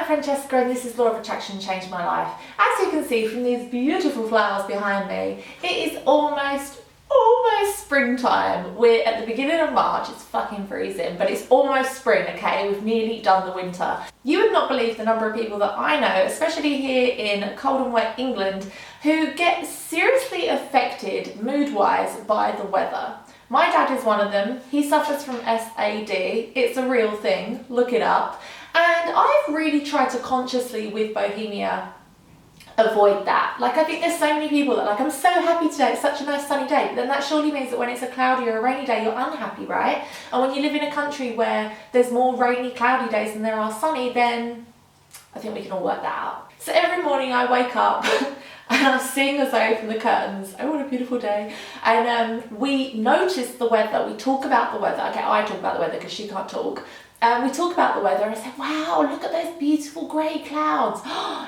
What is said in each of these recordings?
I'm Francesca and this is Law of Attraction Changed My Life. As you can see from these beautiful flowers behind me, it is almost springtime. We're at the beginning of March, it's fucking freezing, but it's almost spring, okay? We've nearly done the winter. You would not believe the number of people that I know, especially here in cold and wet England, who get seriously affected mood-wise by the weather. My dad is one of them. He suffers from SAD. It's a real thing, look it up. And I've really tried to consciously, with Bohemia, avoid that. Like, I think there's so many people that I'm so happy today, it's such a nice sunny day, but then that surely means that when it's a cloudy or a rainy day, you're unhappy, right? And when you live in a country where there's more rainy, cloudy days than there are sunny, then I think we can all work that out. So every morning I wake up and I sing as though from the curtains, oh, what a beautiful day. And we notice the weather, we talk about the weather. Okay, I talk about the weather because she can't talk. We talk about the weather and I say, wow, look at those beautiful grey clouds.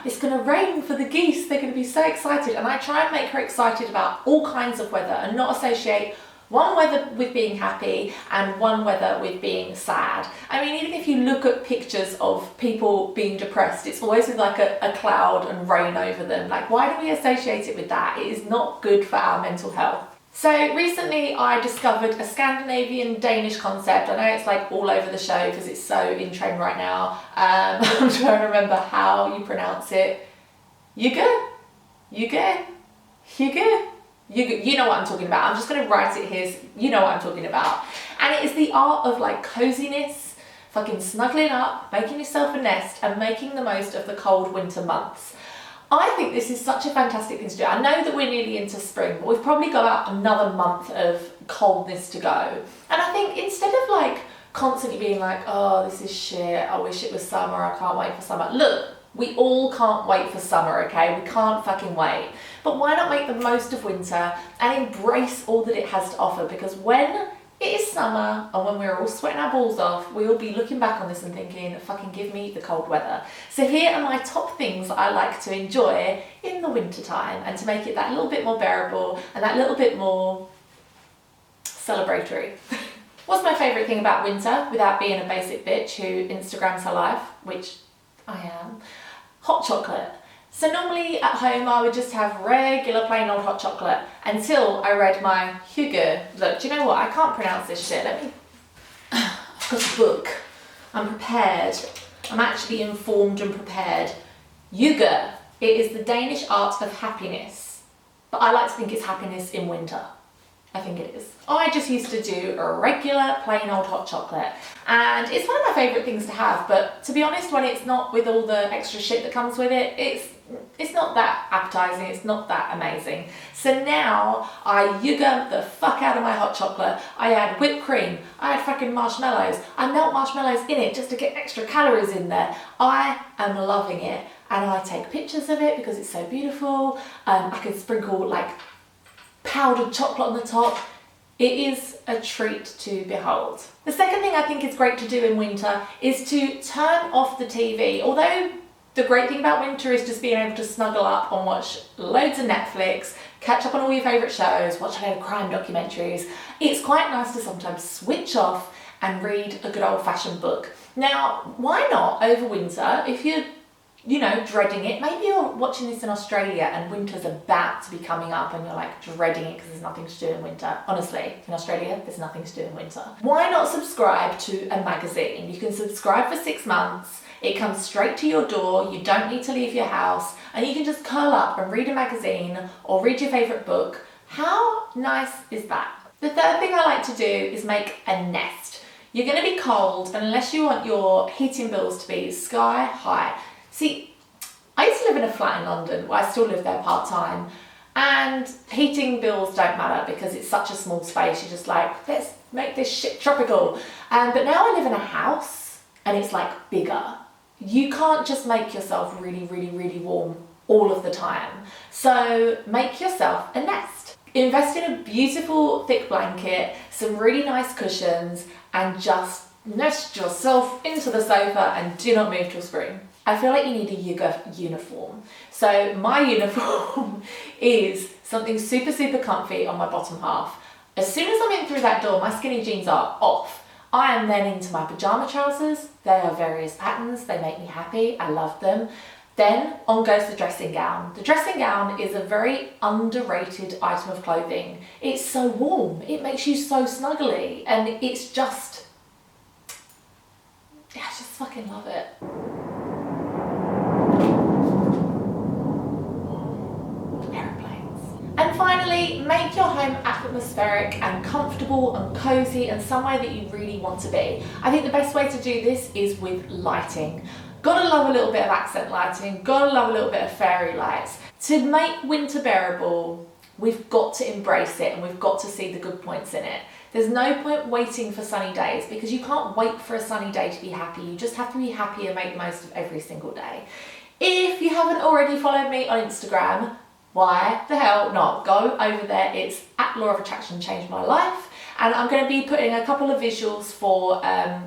It's going to rain for the geese. They're going to be so excited. And I try and make her excited about all kinds of weather and not associate one weather with being happy and one weather with being sad. I mean, even if you look at pictures of people being depressed, it's always with like a cloud and rain over them. Like, why do we associate it with that? It is not good for our mental health. So recently I discovered a Scandinavian Danish concept. I know it's like all over the show because it's so in trend right now. I'm trying to remember how you pronounce it. Hygge? Hygge? Hygge? You know what I'm talking about. I'm just going to write it here. You know what I'm talking about. And it is the art of like coziness, fucking snuggling up, making yourself a nest and making the most of the cold winter months. I think this is such a fantastic thing to do. I know that we're nearly into spring, but we've probably got about another month of coldness to go. And I think instead of like constantly being like, oh, this is shit, I wish it was summer, I can't wait for summer. Look, we all can't wait for summer, okay? We can't fucking wait. But why not make the most of winter and embrace all that it has to offer? Because when it is summer and when we're all sweating our balls off, we will be looking back on this and thinking, fucking give me the cold weather. So here are my top things that I like to enjoy in the winter time and to make it that little bit more bearable and that little bit more celebratory. What's my favourite thing about winter, without being a basic bitch who Instagrams her life, which I am? Hot chocolate. So normally at home I would just have regular plain old hot chocolate until I read my Hygge. Look, do you know what? I can't pronounce this shit. I've got a book. I'm prepared. I'm actually informed and prepared. Hygge. It is the Danish art of happiness. But I like to think it's happiness in winter. I think it is. I just used to do a regular plain old hot chocolate and it's one of my favourite things to have, but to be honest, when it's not with all the extra shit that comes with it, it's not that appetizing, it's not that amazing. So now I Hygge the fuck out of my hot chocolate. I add whipped cream, I add fucking marshmallows, I melt marshmallows in it just to get extra calories in there. I am loving it and I take pictures of it because it's so beautiful. I can sprinkle like powdered chocolate on the top. It is a treat to behold. The second thing I think is great to do in winter is to turn off the TV. Although the great thing about winter is just being able to snuggle up and watch loads of Netflix, catch up on all your favourite shows, watch a load of crime documentaries, it's quite nice to sometimes switch off and read a good old-fashioned book. Now, why not over winter, if you're dreading it. Maybe you're watching this in Australia and winter's about to be coming up and you're like dreading it because there's nothing to do in winter. Honestly, in Australia, there's nothing to do in winter. Why not subscribe to a magazine? You can subscribe for 6 months. It comes straight to your door. You don't need to leave your house and you can just curl up and read a magazine or read your favourite book. How nice is that? The third thing I like to do is make a nest. You're going to be cold and unless you want your heating bills to be sky high. See, I used to live in a flat in London, well, I still live there part-time, and heating bills don't matter because it's such a small space. You're just like, let's make this shit tropical. But now I live in a house and it's like bigger. You can't just make yourself really, really, really warm all of the time. So make yourself a nest. Invest in a beautiful thick blanket, some really nice cushions, and just nest yourself into the sofa and do not move till spring. I feel like you need a Hygge uniform. So my uniform is something super, super comfy on my bottom half. As soon as I'm in through that door, my skinny jeans are off. I am then into my pyjama trousers. They are various patterns. They make me happy. I love them. Then on goes the dressing gown. The dressing gown is a very underrated item of clothing. It's so warm. It makes you so snuggly, and it's just, yeah, I just fucking love it. And finally, make your home atmospheric and comfortable and cozy and somewhere that you really want to be. I think the best way to do this is with lighting. Gotta love a little bit of accent lighting, gotta love a little bit of fairy lights. To make winter bearable, we've got to embrace it and we've got to see the good points in it. There's no point waiting for sunny days because you can't wait for a sunny day to be happy. You just have to be happy and make the most of every single day. If you haven't already followed me on Instagram, why the hell not? Go over there. It's at Law of Attraction Changed My Life. And I'm going to be putting a couple of visuals for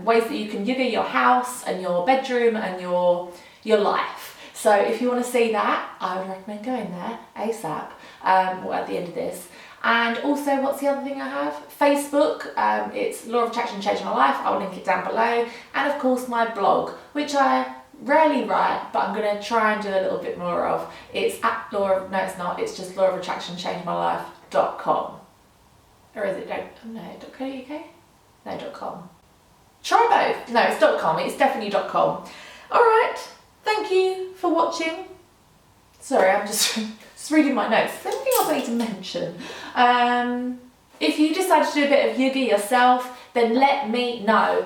ways that you can Hygge your house and your bedroom and your life. So if you want to see that, I would recommend going there ASAP at the end of this. And also, what's the other thing I have? Facebook. It's Law of Attraction Changed My Life. I'll link it down below. And of course my blog, which I rarely write, but I'm going to try and do a little bit more of. It's at no it's not, it's just lawofattractionchangemylife.com. Or is it .co.uk? No, .com. Try both. No, it's .com, it's definitely .com. Alright, thank you for watching. Sorry, I'm just reading my notes. Is there anything else I need to mention? If you decide to do a bit of Hygge yourself, then let me know.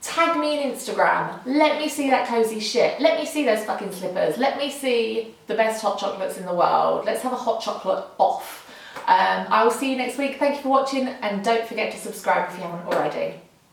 Tag me on Instagram. Let me see that cozy shit. Let me see those fucking slippers. Let me see the best hot chocolates in the world. Let's have a hot chocolate off. I will see you next week. Thank you for watching and don't forget to subscribe if you haven't already.